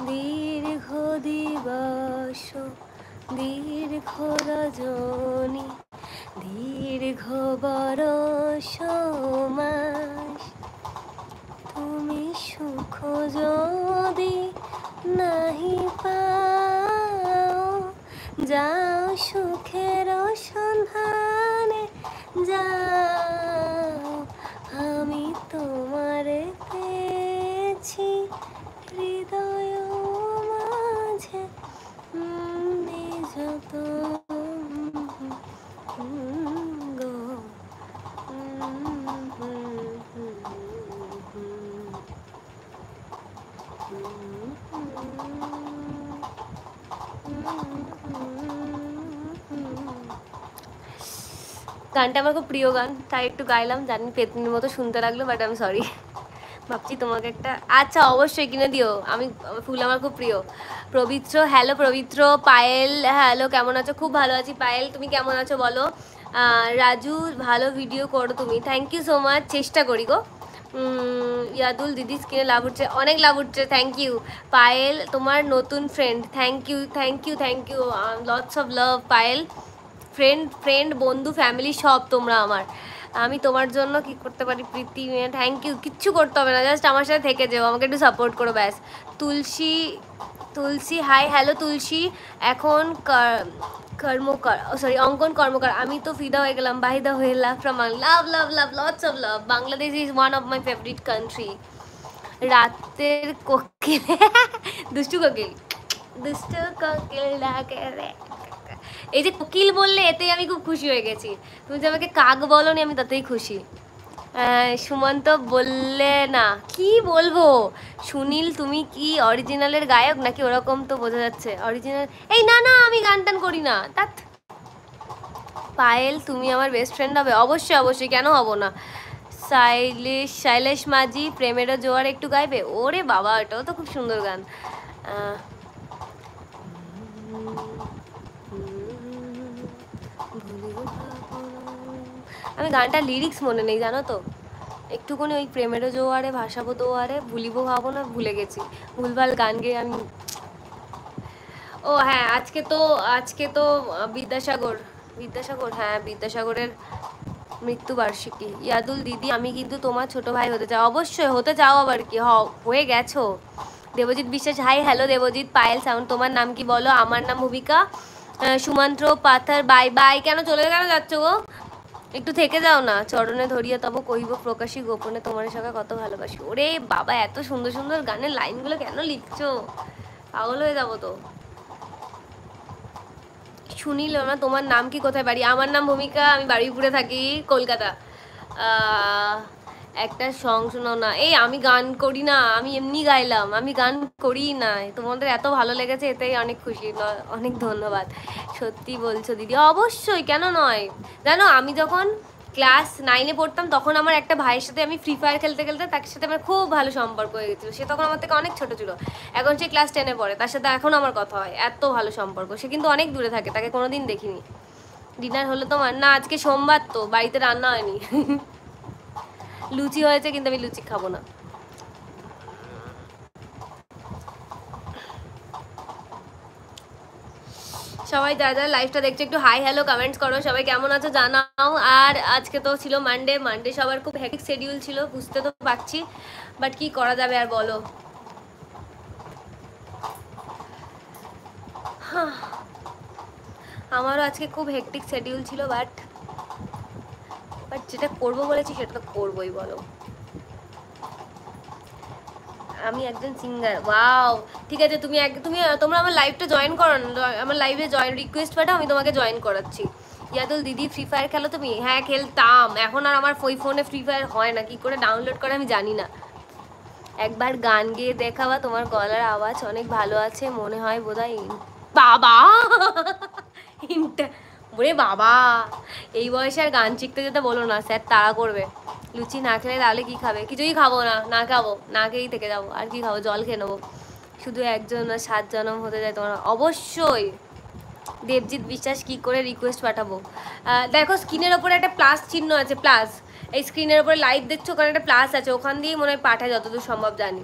দীর্ঘ দিবস দীর্ঘ রজনী দীর্ঘ বরষ মাস, তুমি সুখ যদি নাহি পাও, যাও সুখের সন্ধানে যাও। আমি তোমারে পেয়েছি হৃদয় মাঝে, নিযত গো। গানটা আমার খুব প্রিয় গান, তাই একটু গাইলাম। জানি পেতনির মতো শুনতে লাগলো, বাট আমি সরি। ভাবছি তোমাকে একটা, আচ্ছা অবশ্যই কিনে দিও। আমি ফুল আমার খুব প্রিয়। পবিত্র, হ্যালো পবিত্র। পায়েল, হ্যালো, কেমন আছো? খুব ভালো আছি। পায়েল, তুমি কেমন আছো বলো? রাজু, ভালো ভিডিও করো তুমি, থ্যাংক ইউ সো মাচ, চেষ্টা করি গো। ইয়াদুল, দিদি স্ক্রিনে লাভ উঠছে, অনেক লাভ উঠছে, থ্যাংক ইউ। পায়েল, তোমার নতুন friend, thank you thank you thank you, lots of love Payel. Friend বন্ধু ফ্যামিলি সব তোমরা আমার। আমি তোমার জন্য কি করতে পারি প্রীতি? থ্যাংক ইউ, কিচ্ছু করতে হবে না, জাস্ট আমার সাথে থেকে যাও, আমাকে একটু সাপোর্ট করো ব্যাস। তুলসী, হাই, হ্যালো তুলসী। এখন কর্মকার, সরি অঙ্কন কর্মকার, আমি তো ফিদা হয়ে গেলাম, বাহিদা হয়ে love from love love love, lots of love. Bangladesh is one of my favourite country. রাতের কোকিল, দুষ্টু কোকিল, দুষ্টু কোকিল ডাকে রে। এই যে কোকিল বললে এতেই আমি খুব খুশি হয়ে গেছি। তুমি যে আমাকে কাক বলনি, আমি তাতেই খুশি। সুমন্ত বললে না, কি বলবো? সুনীল, তুমি কি অরিজিনালের গায়ক নাকি? ওরকম তো বোঝা যাচ্ছে অরিজিনাল। এই না না, আমি গান টান করি না। তাত পায়েল, তুমি আমার বেস্ট ফ্রেন্ড হবে? অবশ্যই অবশ্যই, কেন হব না। শৈলেশ মাঝি, প্রেমেরও জোয়ার একটু গাইবে? ওরে বাবা, এটাও তো খুব সুন্দর গান। আমি গানটা লিরিক্স মনে নেই জানো তো, একটুখানি ওই প্রেমেরও জোয়ারে ভাসাবো দোয়ারে, ভুলিব ভাবো না, ভুলে গেছি। ভুলভাল গান গেয়ে আমি। ও হ্যাঁ, আজকে তো বিদ্যাসাগর, হ্যাঁ বিদ্যাসাগরের মৃত্যুবার্ষিকী। ইয়াদুল, দিদি আমি কিন্তু তোমার ছোট ভাই হতে চাও। অবশ্যই হতে চাও, আবার কি হয়ে গেছো। Debjit Biswas, hi, hello Debjit. পায়েল সাউন্ড, তোমার নাম কি বলো? আমার নাম ভূমিকা। সুমন্ত্র পাথার, বাই বাই। কেন চলে যাচ্ছ গো? একটু থেকে যাও না। চরণে ধরিয়া তব কহিব প্রকাশী গোপনে তোমার সঙ্গে কত ভালোবাসি। ওরে বাবা, এত সুন্দর সুন্দর গানের লাইনগুলো কেন লিখছো? পাগল হয়ে যাবো তো। শুনিল না, তোমার নাম কি, কোথায় বাড়ি? আমার নাম ভূমিকা, আমি বারুইপুরে থাকি, কলকাতা। একটা সং শোনাও না। এই আমি গান করি না, আমি এমনি গাইলাম, আমি গান করি না। তোমাদের এত ভালো লেগেছে, এতেই অনেক খুশি, অনেক ধন্যবাদ। সত্যি বলছো দিদি? অবশ্যই, কেন নয়। জানো আমি যখন ক্লাস 9-এ পড়তাম, তখন আমার একটা ভাইয়ের সাথে আমি ফ্রি ফায়ার খেলতে খেলতে তার সাথে আমার খুব ভালো সম্পর্ক হয়ে গেছিলো। সে তখন আমার থেকে অনেক ছোটো ছিল, এখন সে ক্লাস 10-এ পড়ে। তার সাথে এখন আমার কথা হয়, এত ভালো সম্পর্ক। সে কিন্তু অনেক দূরে থাকে, তাকে কোনোদিন দেখিনি। ডিনার হলো তোমার? না, আজকে সোমবার তো বাড়িতে রান্না হয়নি। লুচি হয়েছে, কিন্তু আমি লুচি খাবো না। সবাই যারা যারা লাইভটা দেখছো একটু হাই হ্যালো কমেন্টস করো, সবাই কেমন আছো জানাও। আর আজকে তো ছিল মানডে, সবার খুব হেক্টিক শিডিউল ছিল, বুঝতে তো পারছি, বাট কি করা যাবে আর বলো। আমারও আজকে খুব হেক্টিক শিডিউল ছিল, বাট যেটা করবো বলেছি সেটা তো করবোই, বলো। আমি একজন সিঙ্গার, ওয়াও। ঠিক আছে, তোমরা আমার লাইভটা জয়েন করো না, আমার লাইভে জয়েন রিকোয়েস্ট পাঠাও, আমি তোমাকে জয়েন করাচ্ছি। ইয়াদুল, দিদি ফ্রি ফায়ার খেলো তুমি? হ্যাঁ খেলতাম, এখন আর আমার ওই ফোনে ফ্রি ফায়ার হয় না, কি করে ডাউনলোড করে আমি জানি না। একবার গান গেয়ে দেখাবা, তোমার গলার আওয়াজ অনেক ভালো আছে, মনে হয় বোধহয়। বাবা, ওরে বাবা, এই বয়সে আর গান শিখতে যেতে বলো না, স্যার তাড়া করবে। লুচি না খেলে তাহলে কি খাবে? কিছুই খাবো না, খাবো না, খেয়েই থেকে যাবো। আর কি খাবো? জল খেয়ে নেবো। শুধু একজন 7 জনম হতে যায় তোমার? অবশ্যই। দেবজিৎ বিশ্বাস, কি করে রিকোয়েস্ট পাঠাবো? দেখো স্ক্রিনের ওপরে একটা প্লাস চিহ্ন আছে, প্লাস। এই স্ক্রিনের ওপরে লাইভ দেখছো, ওখানে একটা প্লাস আছে, ওখান দিয়েই মনে হয় পাঠায়, যতদূর সম্ভব জানি।